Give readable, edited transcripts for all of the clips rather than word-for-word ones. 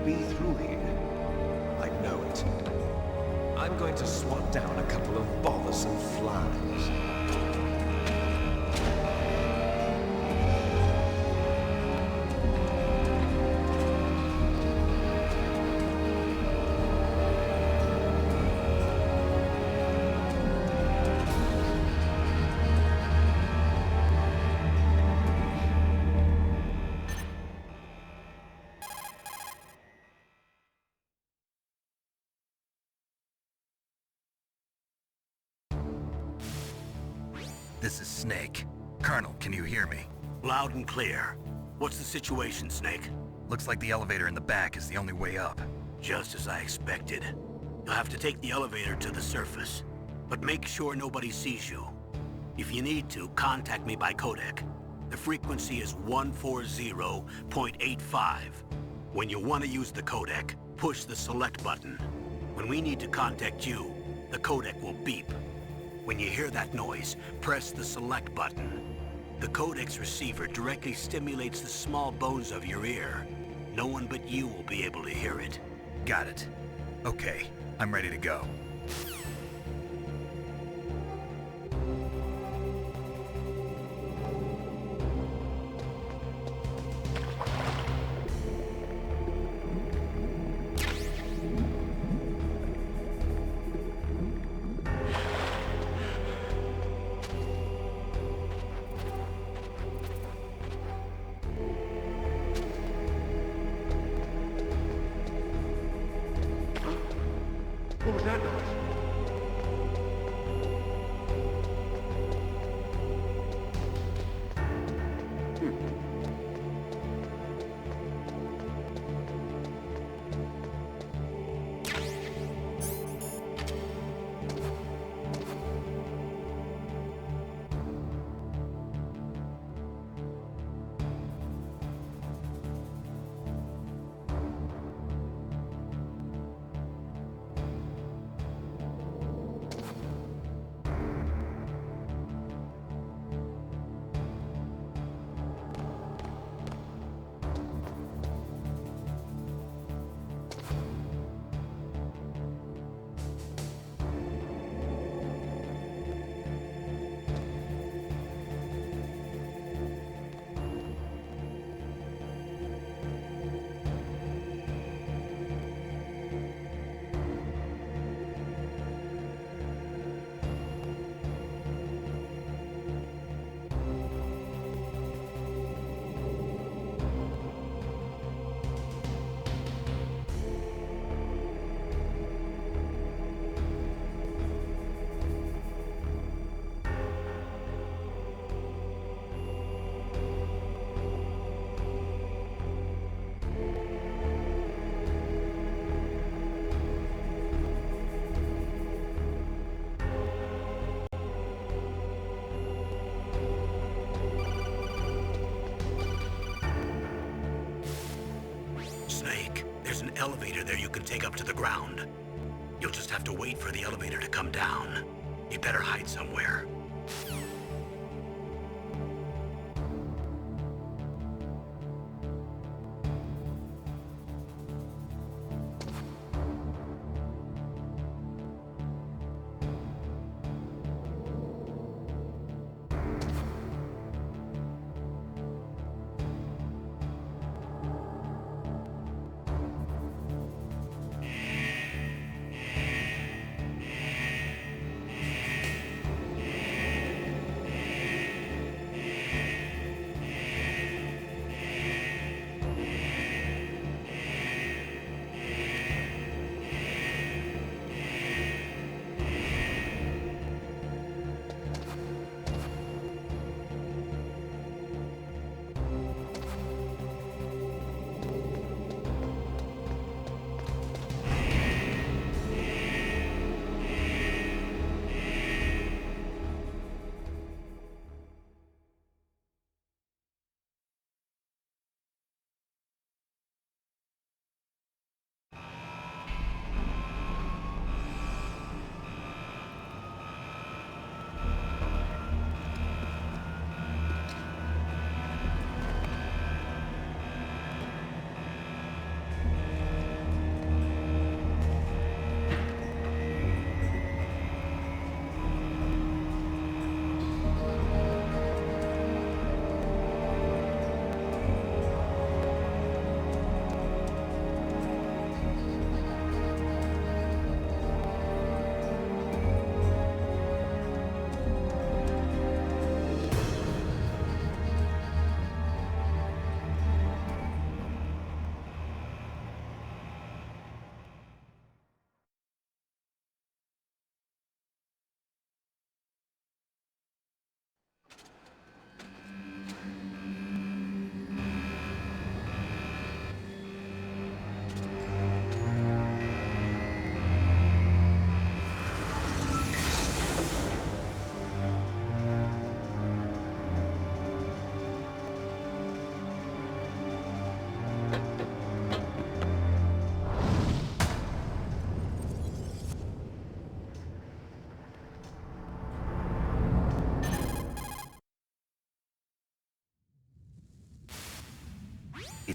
be through here. I know it. I'm going to swat down a couple of bothersome flies. This is Snake. Colonel, can you hear me? Loud and clear. What's the situation, Snake? Looks like the elevator in the back is the only way up. Just as I expected. You'll have to take the elevator to the surface. But make sure nobody sees you. If you need to, contact me by codec. The frequency is 140.85. When you want to use the codec, push the select button. When we need to contact you, the codec will beep. When you hear that noise, press the select button. The codec's receiver directly stimulates the small bones of your ear. No one but you will be able to hear it. Got it. Okay, I'm ready to go. What was that noise? There's an elevator there you can take up to the ground. You'll just have to wait for the elevator to come down. You better hide somewhere.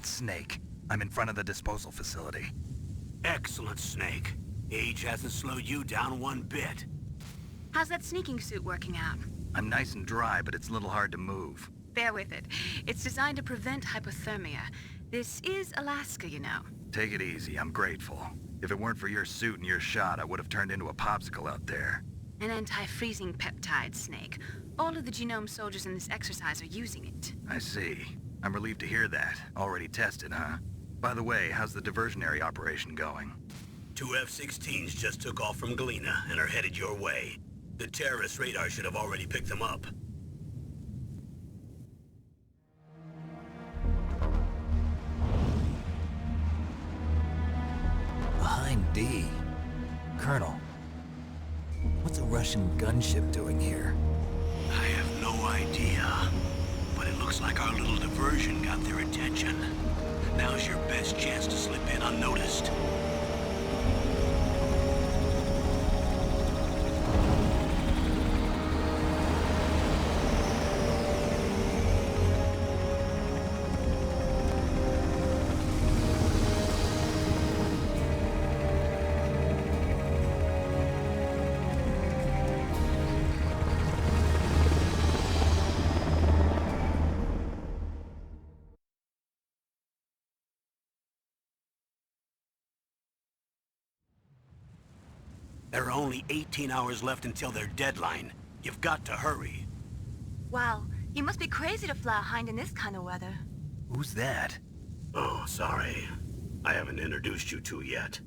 It's Snake. I'm in front of the disposal facility. Excellent, Snake. Age hasn't slowed you down one bit. How's that sneaking suit working out? I'm nice and dry, but it's a little hard to move. Bear with it. It's designed to prevent hypothermia. This is Alaska, you know. Take it easy, I'm grateful. If it weren't for your suit and your shot, I would have turned into a popsicle out there. An anti-freezing peptide, Snake. All of the genome soldiers in this exercise are using it. I see. I'm relieved to hear that. Already tested, huh? By the way, how's the diversionary operation going? 2 F-16s just took off from Galena and are headed your way. The terrorist radar should have already picked them up. Behind D. Colonel, what's a Russian gunship doing here? I have no idea, but it looks like our little diversion got their attention. Now's your best chance to slip in unnoticed. There are only 18 hours left until their deadline. You've got to hurry. Wow, you must be crazy to fly a hind in this kind of weather. Who's that? Oh, sorry. I haven't introduced you to yet.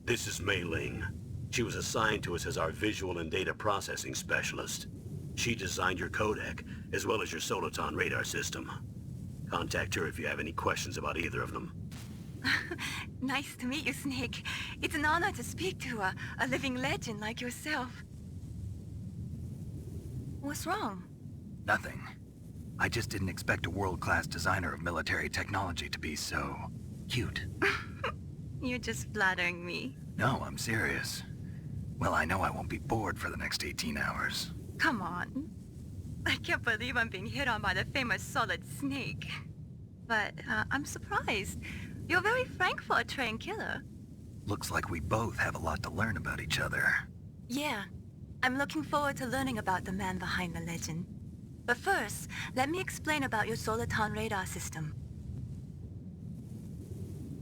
This is Mei Ling. She was assigned to us as our visual and data processing specialist. She designed your codec, as well as your Soliton radar system. Contact her if you have any questions about either of them. Nice to meet you, Snake. It's an honor to speak to a living legend like yourself. What's wrong? Nothing. I just didn't expect a world-class designer of military technology to be so... cute. You're just flattering me. No, I'm serious. Well, I know I won't be bored for the next 18 hours. Come on. I can't believe I'm being hit on by the famous Solid Snake. But I'm surprised. You're very frank for a trained killer. Looks like we both have a lot to learn about each other. Yeah. I'm looking forward to learning about the man behind the legend. But first, let me explain about your Soliton radar system.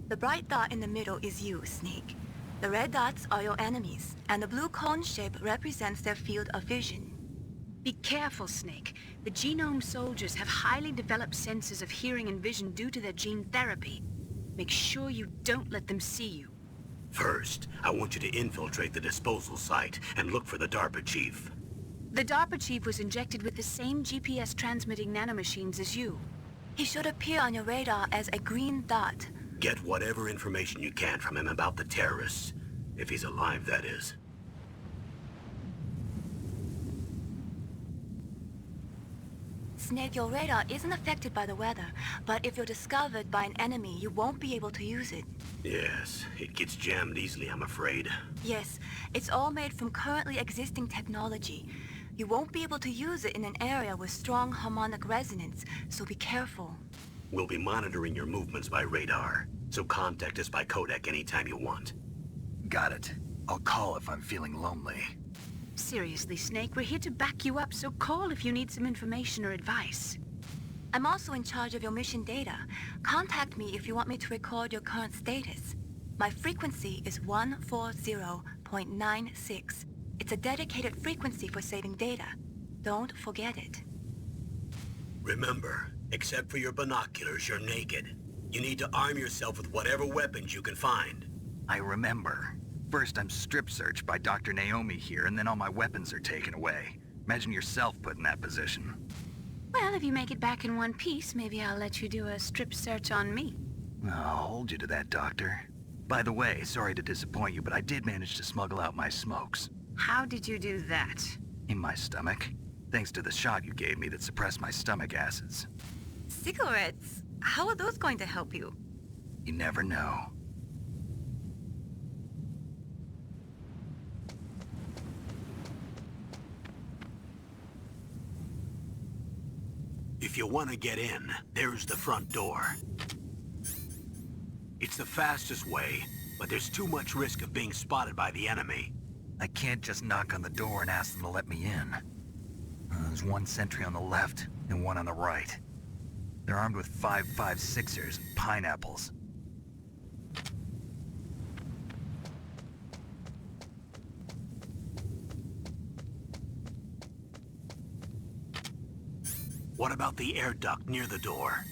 The bright dot in the middle is you, Snake. The red dots are your enemies, and the blue cone shape represents their field of vision. Be careful, Snake. The genome soldiers have highly developed senses of hearing and vision due to their gene therapy. Make sure you don't let them see you. First, I want you to infiltrate the disposal site and look for the DARPA chief. The DARPA chief was injected with the same GPS transmitting nanomachines as you. He should appear on your radar as a green dot. Get whatever information you can from him about the terrorists. If he's alive, that is. Snake, your radar isn't affected by the weather, but if you're discovered by an enemy, you won't be able to use it. Yes, it gets jammed easily, I'm afraid. Yes, it's all made from currently existing technology. You won't be able to use it in an area with strong harmonic resonance, so be careful. We'll be monitoring your movements by radar, so contact us by codec anytime you want. Got it. I'll call if I'm feeling lonely. Seriously, Snake, we're here to back you up, so call if you need some information or advice. I'm also in charge of your mission data. Contact me if you want me to record your current status. My frequency is 140.96. It's a dedicated frequency for saving data. Don't forget it. Remember, except for your binoculars, you're naked. You need to arm yourself with whatever weapons you can find. I remember. First, I'm strip searched by Dr. Naomi here, and then all my weapons are taken away. Imagine yourself put in that position. Well, if you make it back in one piece, maybe I'll let you do a strip search on me. I'll hold you to that, Doctor. By the way, sorry to disappoint you, but I did manage to smuggle out my smokes. How did you do that? In my stomach. Thanks to the shot you gave me that suppressed my stomach acids. Cigarettes? How are those going to help you? You never know. If you want to get in, there's the front door. It's the fastest way, but there's too much risk of being spotted by the enemy. I can't just knock on the door and ask them to let me in. There's one sentry on the left and one on the right. They're armed with 5.56ers and pineapples. What about the air duct near the door?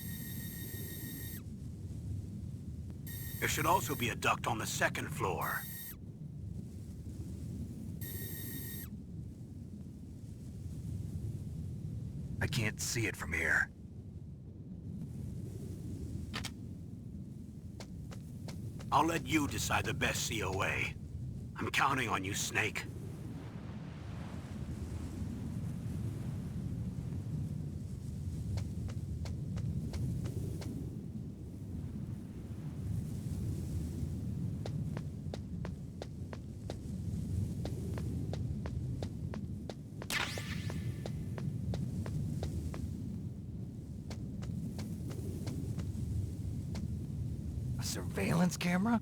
There should also be a duct on the second floor. I can't see it from here. I'll let you decide the best COA. I'm counting on you, Snake. A surveillance camera?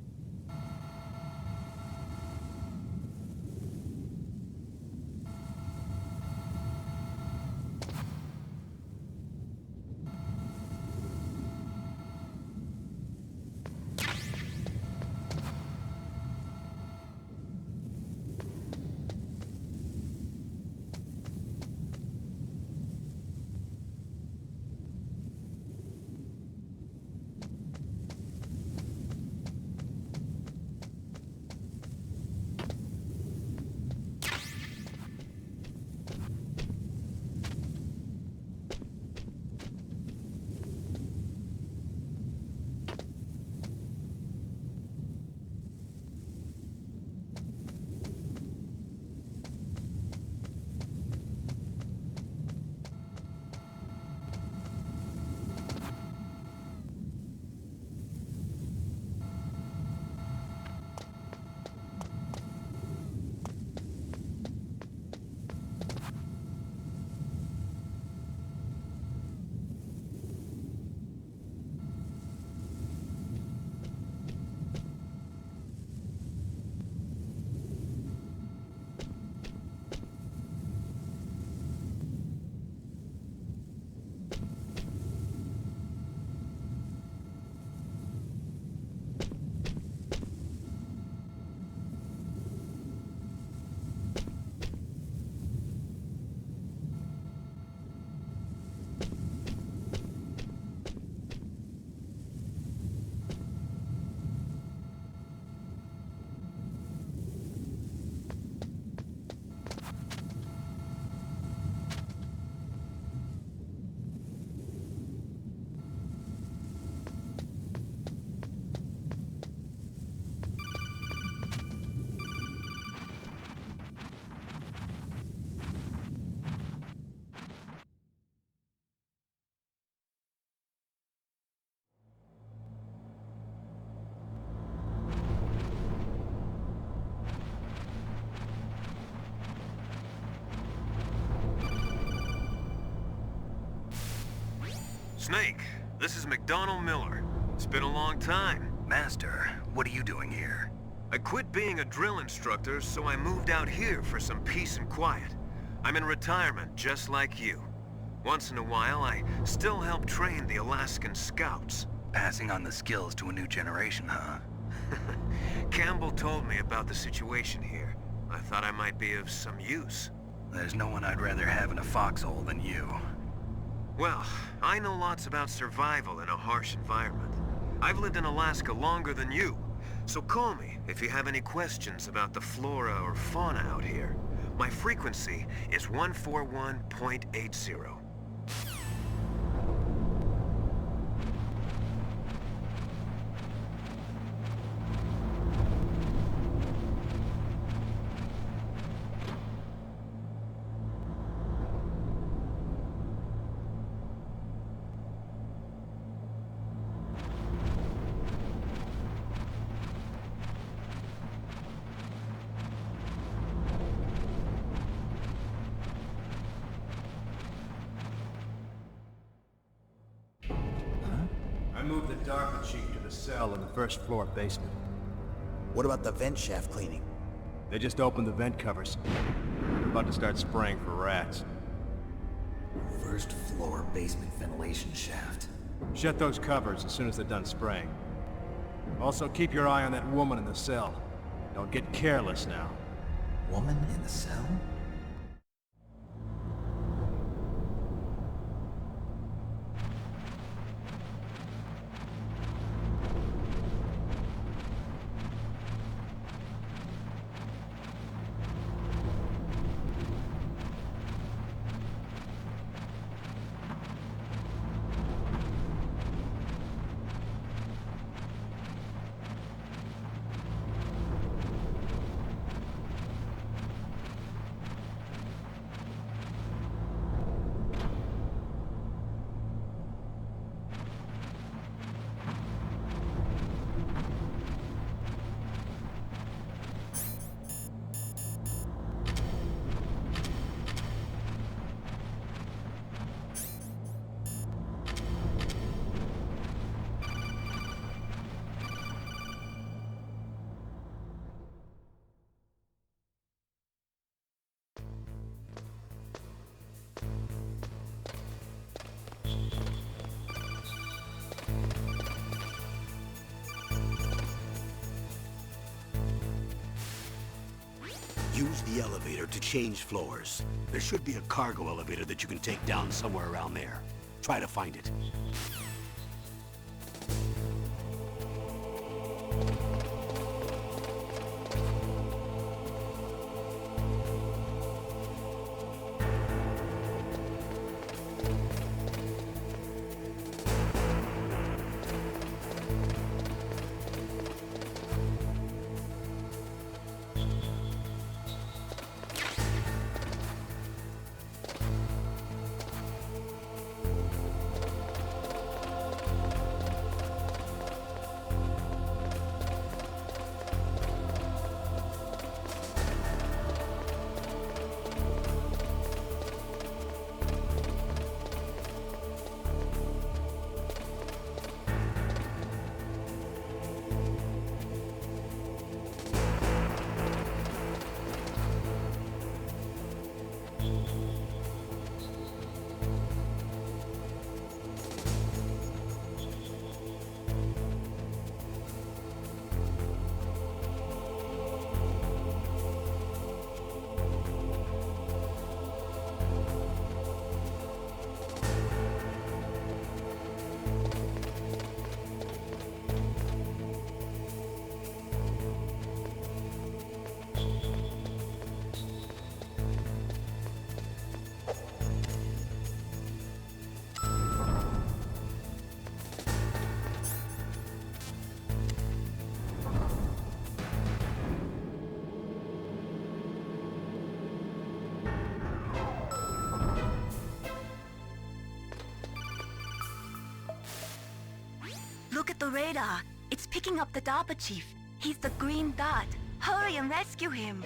Snake, this is McDonald Miller. It's been a long time. Master, what are you doing here? I quit being a drill instructor, so I moved out here for some peace and quiet. I'm in retirement, just like you. Once in a while, I still help train the Alaskan Scouts. Passing on the skills to a new generation, huh? Campbell told me about the situation here. I thought I might be of some use. There's no one I'd rather have in a foxhole than you. Well, I know lots about survival in a harsh environment. I've lived in Alaska longer than you, so call me if you have any questions about the flora or fauna out here. My frequency is 141.80. I moved the DARPA chief to the cell in the first floor basement. What about the vent shaft cleaning? They just opened the vent covers. They're about to start spraying for rats. First floor basement ventilation shaft. Shut those covers as soon as they're done spraying. Also, keep your eye on that woman in the cell. Don't get careless now. Woman in the cell? Use the elevator to change floors. There should be a cargo elevator that you can take down somewhere around there. Try to find it. Look at the radar. It's picking up the DARPA chief. He's the green dot. Hurry and rescue him.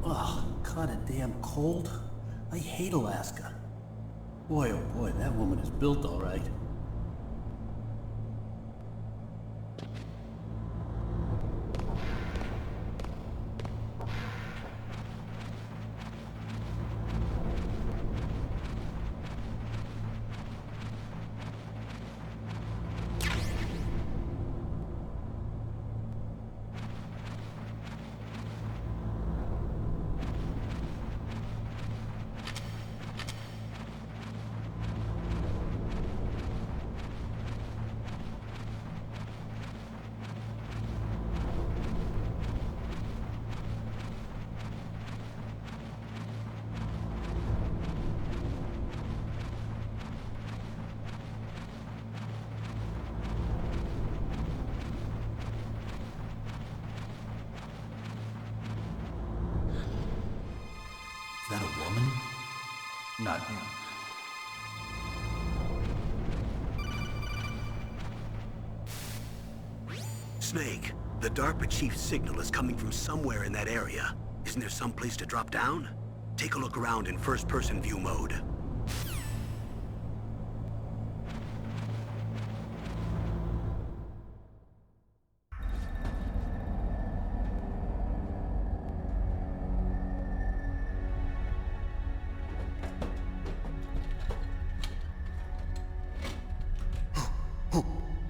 Ugh, kinda damn cold. I hate Alaska. Boy, oh boy, that woman is built all right. woman? Not you. Snake, the DARPA chief's signal is coming from somewhere in that area. Isn't there some place to drop down? Take a look around in first-person view mode.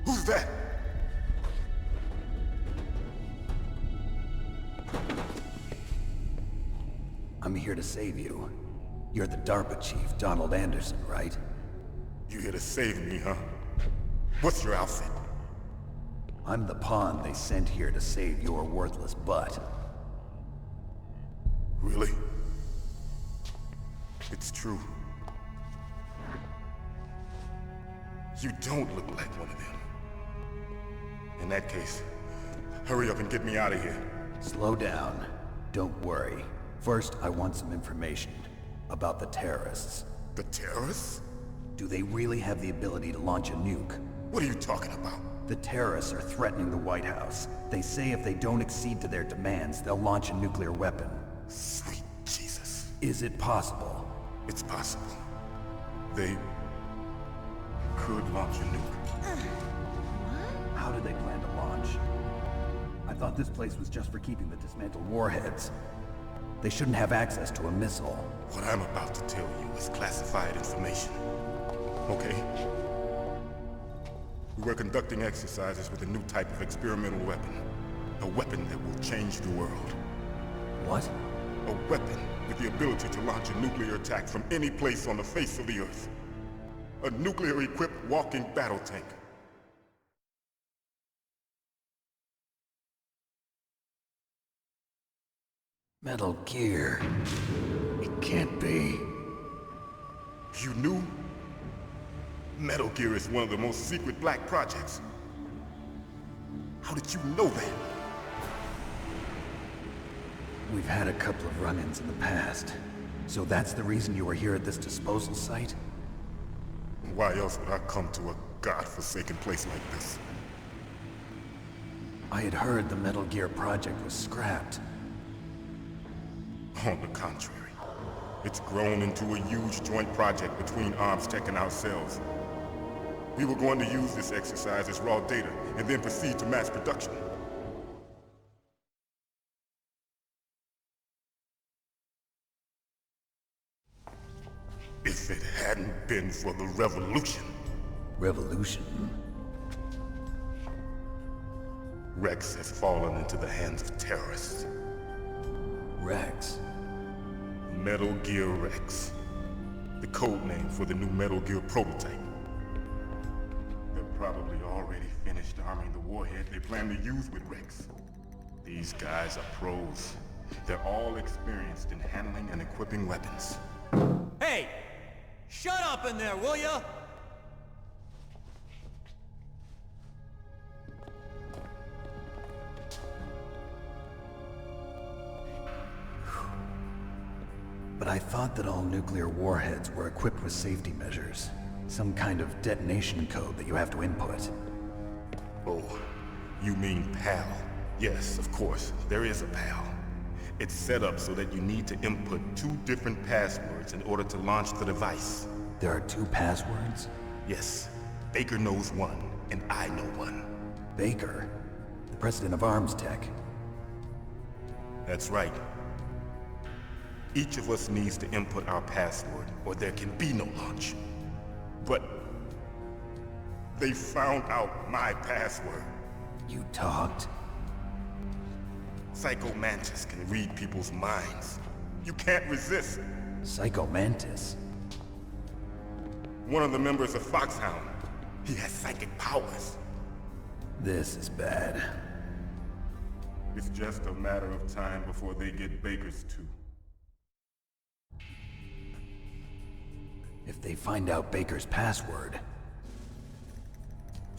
Who's that? I'm here to save you. You're the DARPA chief, Donald Anderson, right? You here to save me, huh? What's your outfit? I'm the pawn they sent here to save your worthless butt. Really? It's true. You don't look like one of them. In that case, hurry up and get me out of here. Slow down. Don't worry. First, I want some information about the terrorists. The terrorists? Do they really have the ability to launch a nuke? What are you talking about? The terrorists are threatening the White House. They say if they don't accede to their demands, they'll launch a nuclear weapon. Sweet Jesus. Is it possible? It's possible. They could launch a nuke. How do they plan to launch? I thought this place was just for keeping the dismantled warheads. They shouldn't have access to a missile. What I'm about to tell you is classified information. Okay? We were conducting exercises with a new type of experimental weapon. A weapon that will change the world. What? A weapon with the ability to launch a nuclear attack from any place on the face of the Earth. A nuclear-equipped walking battle tank. Metal Gear. It can't be. You knew? Metal Gear is one of the most secret black projects. How did you know that? We've had a couple of run-ins in the past. So that's the reason you were here at this disposal site? Why else would I come to a godforsaken place like this? I had heard the Metal Gear project was scrapped. On the contrary, it's grown into a huge joint project between ArmsTech and ourselves. We were going to use this exercise as raw data and then proceed to mass production. If it hadn't been for the revolution. Revolution? Rex has fallen into the hands of terrorists. Rex? Metal Gear Rex. The code name for the new Metal Gear prototype. They're probably already finished arming the warhead they plan to use with Rex. These guys are pros. They're all experienced in handling and equipping weapons. Hey! Shut up in there, will ya? But I thought that all nuclear warheads were equipped with safety measures. Some kind of detonation code that you have to input. Oh, you mean PAL? Yes, of course, there is a PAL. It's set up so that you need to input 2 different passwords in order to launch the device. There are 2 passwords? Yes. Baker knows one, and I know one. Baker? The president of ArmsTech? That's right. Each of us needs to input our password, or there can be no launch. But they found out my password. You talked? Psycho Mantis can read people's minds. You can't resist. Psycho Mantis? One of the members of Foxhound. He has psychic powers. This is bad. It's just a matter of time before they get Baker's too. If they find out Baker's password...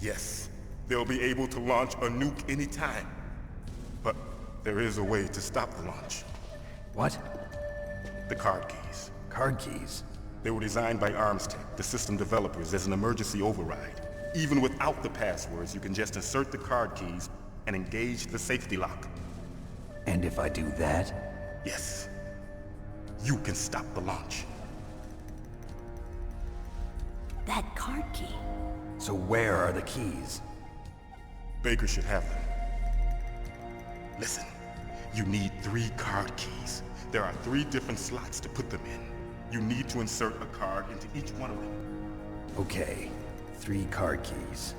Yes, they'll be able to launch a nuke anytime. But there is a way to stop the launch. What? The card keys. Card keys? They were designed by Armstech, the system developers, as an emergency override. Even without the passwords, you can just insert the card keys and engage the safety lock. And if I do that? Yes. You can stop the launch. That card key. So where are the keys? Baker should have them. Listen, you need 3 card keys. There are 3 different slots to put them in. You need to insert a card into each one of them. Okay, 3 card keys.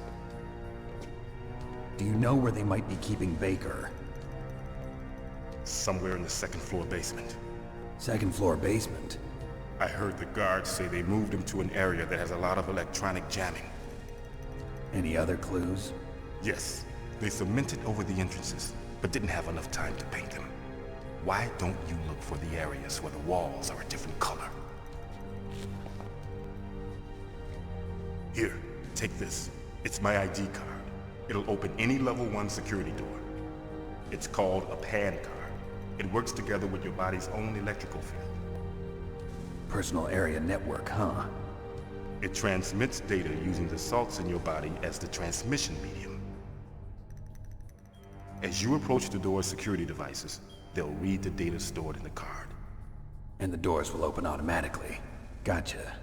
Do you know where they might be keeping Baker? Somewhere in the 2nd floor basement. 2nd floor basement? I heard the guards say they moved him to an area that has a lot of electronic jamming. Any other clues? Yes, they cemented over the entrances, but didn't have enough time to paint them. Why don't you look for the areas where the walls are a different color? Here, take this. It's my ID card. It'll open any level 1 security door. It's called a PAN card. It works together with your body's own electrical field. Personal area network, huh? It transmits data using the salts in your body as the transmission medium. As you approach the door's security devices, they'll read the data stored in the card. And the doors will open automatically. Gotcha.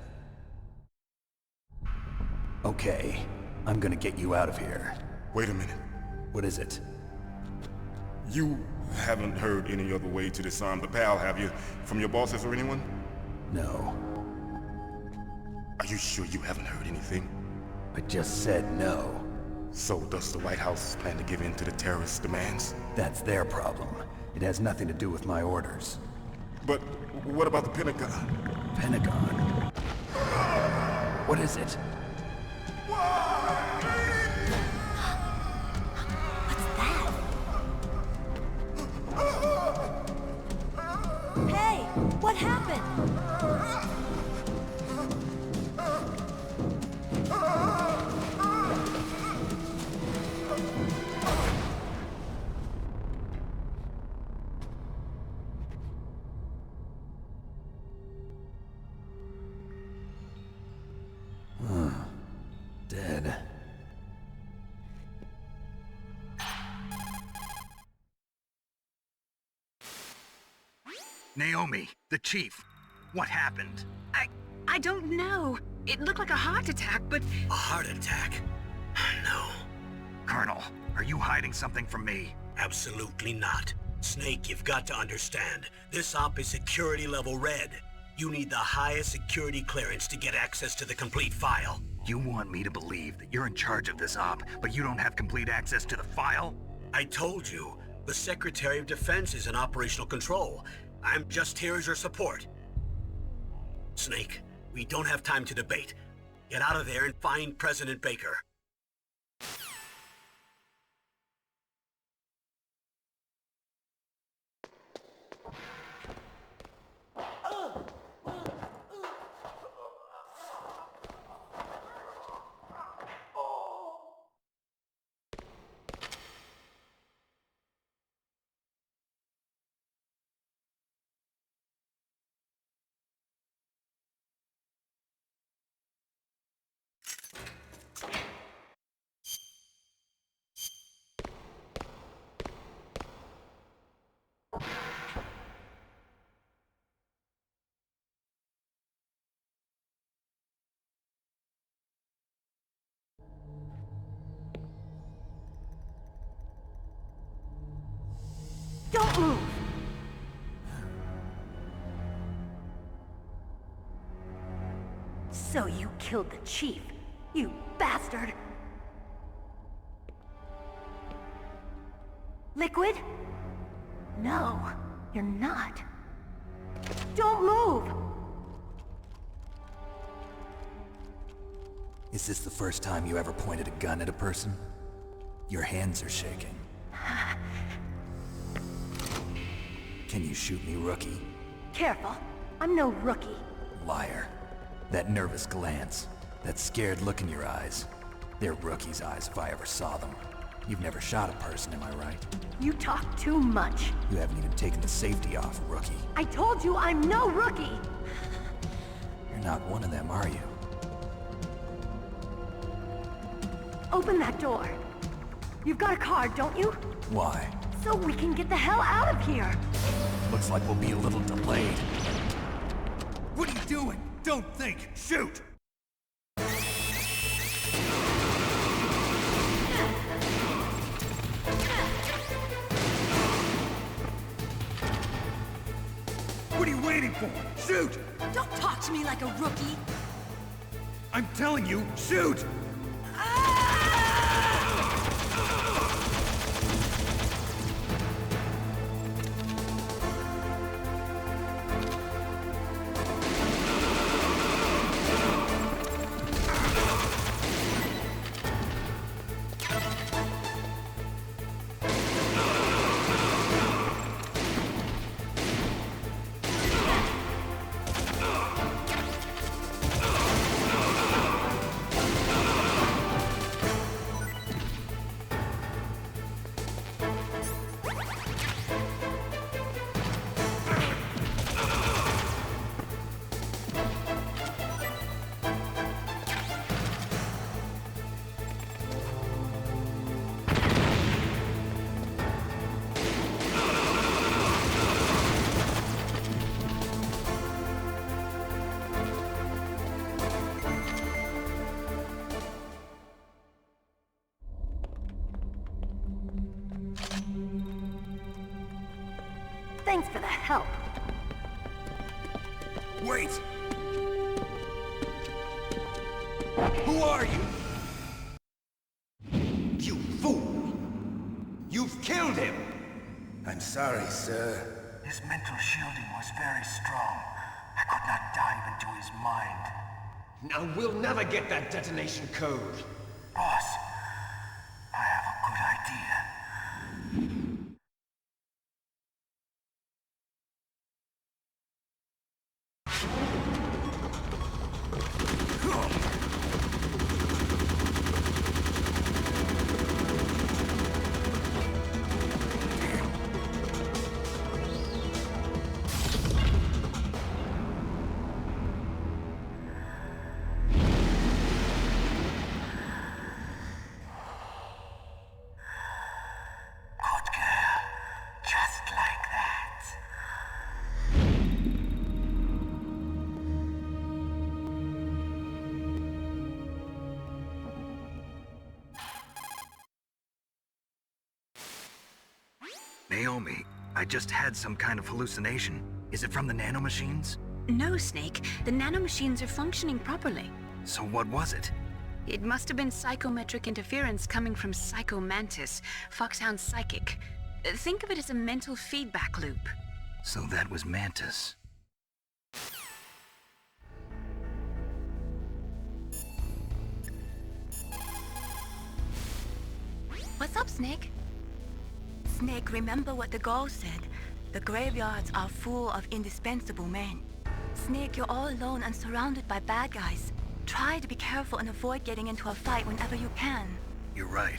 Okay, I'm gonna get you out of here. Wait a minute. What is it? You haven't heard any other way to disarm the PAL, have you? From your bosses or anyone? No. Are you sure you haven't heard anything? I just said no. So does the White House plan to give in to the terrorists' demands? That's their problem. It has nothing to do with my orders. But what about the Pentagon? Pentagon? What is it? What's that? Hey, what happened? Dead. Naomi, the chief. What happened? I don't know. It looked like a heart attack, but... A heart attack? No. Colonel, are you hiding something from me? Absolutely not. Snake, you've got to understand. This op is security level red. You need the highest security clearance to get access to the complete file. You want me to believe that you're in charge of this op, but you don't have complete access to the file? I told you, the Secretary of Defense is in operational control. I'm just here as your support. Snake, we don't have time to debate. Get out of there and find President Baker. Don't move! So you killed the chief, you bastard! Liquid? No, you're not. Don't move! Is this the first time you ever pointed a gun at a person? Your hands are shaking. Can you shoot me, rookie? Careful, I'm no rookie. Liar. That nervous glance, that scared look in your eyes. They're rookie's eyes if I ever saw them. You've never shot a person, am I right? You talk too much. You haven't even taken the safety off, rookie. I told you I'm no rookie! You're not one of them, are you? Open that door. You've got a card, don't you? Why? So we can get the hell out of here! Looks like we'll be a little delayed. What are you doing? Don't think! Shoot! What are you waiting for? Shoot! Don't talk to me like a rookie! I'm telling you, shoot! Thanks for the help. Wait! Who are you? You fool! You've killed him! I'm sorry, sir. His mental shielding was very strong. I could not dive into his mind. Now we'll never get that detonation code. Boss, I have a good idea. Naomi, I just had some kind of hallucination. Is it from the nanomachines? No, Snake. The nanomachines are functioning properly. So what was it? It must have been psychometric interference coming from Psycho Mantis, Foxhound's psychic. Think of it as a mental feedback loop. So that was Mantis. What's up, Snake? Snake, remember what the Gaul said. The graveyards are full of indispensable men. Snake, you're all alone and surrounded by bad guys. Try to be careful and avoid getting into a fight whenever you can. You're right.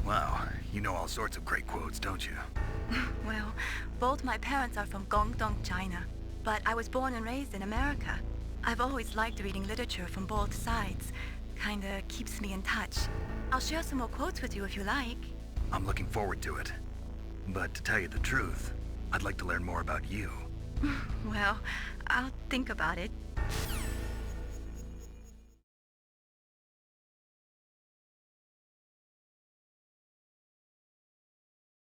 Wow, you know all sorts of great quotes, don't you? Well, both my parents are from Guangdong, China. But I was born and raised in America. I've always liked reading literature from both sides. Kinda keeps me in touch. I'll share some more quotes with you if you like. I'm looking forward to it. But to tell you the truth, I'd like to learn more about you. Well, I'll think about it.